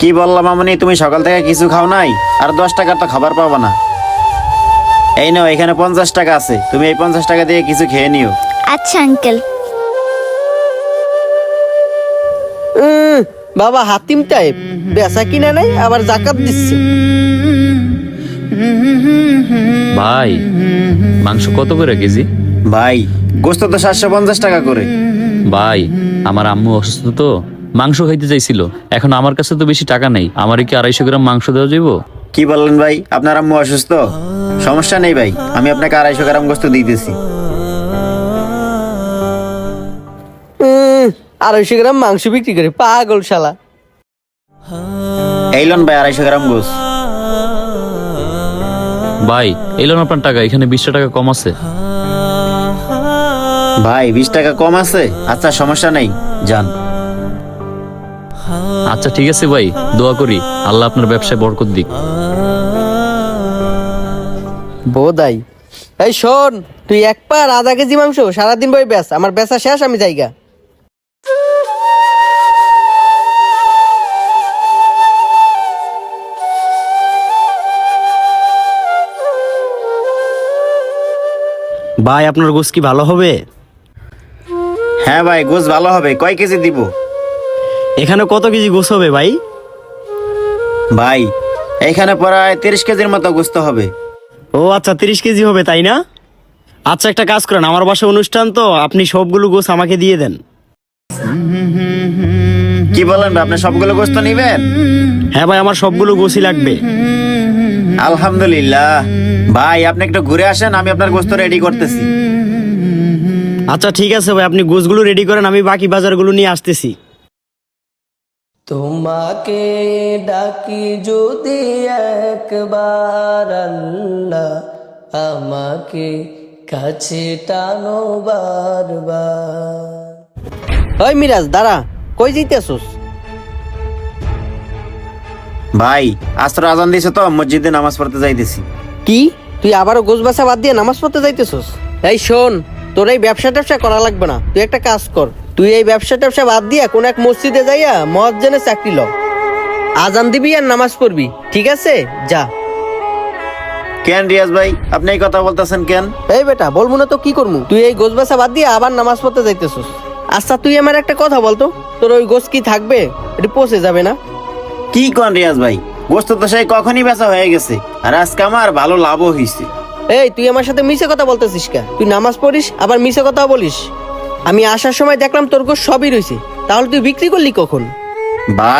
কি বললাম মামনি, তুমি সকাল থেকে কিছু খাও নাই? আর 10 টাকার তো খাবার পাবা না। এই নাও, এখানে 50 টাকা আছে, তুমি এই 50 টাকা দিয়ে কিছু খেয়ে নিও। আচ্ছা আঙ্কেল। বাবা হাতিম টাইপ, বেচা কিনা নাই আবার জাকাত দিচ্ছে। ভাই মাংস কত করে কেজি? ভাই গোস্ত তো 750 টাকা করে। ভাই আমার আম্মু অসুস্থ তো, মাংস খাইতে চাইছিল। এখন আমার কাছে তো বেশি টাকা নেই, আমার কি 250 গ্রাম মাংস দেওয়া যাইবো? কি বললেন ভাই, আপনার আম্মু অসুস্থ? সমস্যা নেই ভাই, আমি আপনাকে 250 গ্রাম গোস্ত দিতেছি। 250 গ্রাম মাংস বিক্রি করে পাগল শালা। এই লন ভাই 250 গ্রাম গোস্ত। ভাই এলো আপনার টাকা, এখানে 20 টাকা কম আছে। ভাই 20 টাকা কম আছে? আচ্ছা সমস্যা নেই, যান। আচ্ছা ঠিক আছে ভাই, দোয়া করি আল্লাহ আপনার ব্যবসায় বরকত দিক। বোধাই। এই শোন, তুই এক পার আধা কেজি মাংস সারাদিন বই বেচ, আমার বেচা শেষ, আমি যাইগা। ভাই আপনার গোস কি ভালো হবে? হ্যাঁ ভাই, গোস্ত ভালো হবে। কয় কেজি দিব? এখানে কত কেজি গোস হবে ভাই? ভাই এখানে প্রায় 30 কেজির মতো গোস্ত হবে। ও আচ্ছা, 30 কেজি হবে তাই না? আচ্ছা একটা কাজ করেন, আমার বাসায় অনুষ্ঠান তো, আপনি সবগুলো গোস আমাকে দিয়ে দেন। কি বলেন ভাই, আপনি সবগুলো গোস্ত নিবেন? হ্যাঁ ভাই, আমার সবগুলো গোসই লাগবে। আলহামদুলিল্লাহ। ভাই আপনি একটু ঘুরে আসেন, আমি আপনার গোস্ত রেডি করতেছি। আচ্ছা ঠিক আছে ভাই, আপনি গোসগুলো রেডি করেন, আমি বাকি বাজারগুলো নিয়ে আসতেছি। তোমাকে ডাকি যদি একবার আল্লাহ, আমাকে কাছে টানো বারবার। ওই মিরাজ দাঁড়া, কই যাইতেছস? ভাই আসর আজান দিছে তো, মসজিদে নামাজ পড়তে যাইতেছি। কি তুই আবারও গোছ বাছা বাদ দিয়ে নামাজ পড়তে যাইতেছস? এই শোন, তোর এই ব্যবসা ট্যাবসা করা লাগবে না। তুই একটা কাজ কর, তুই এই ব্যবসা ট্যাবসা বাদ দিয়ে কোন এক মসজিদে যাইয়া মুয়াজ্জিনের চাকরি ল, আজান দিবি আর নামাজ পড়বি, ঠিক আছে? যা। কেন রিয়াজ ভাই, আপনি এই কথা বলতেছেন কেন? এই বেটা বলবো না তো কি করবো? তুই এই গোছ বাছা বাদ দিয়ে আবার নামাজ পড়তে যাইতেছস। আচ্ছা তুই আমার একটা কথা বলতো, তোর ওই গোছ কি থাকবে? এটা পচে যাবে না? কি কোন রিয়াজ ভাই, গোস্ত তো সেই কখনই বেচা হয়ে গেছে, আর আজকে আমার ভালো লাভও হয়েছে। এই তুই আমার সাথে মিছে কথা বলতেছিস কে? তুই নামাজ পড়িস আবার মিছে কথা বলিস। আমি আসার সময় দেখলাম তোর গোছ সবই রয়েছে, তাহলে তুই বিক্রি করলি কখন? ভাই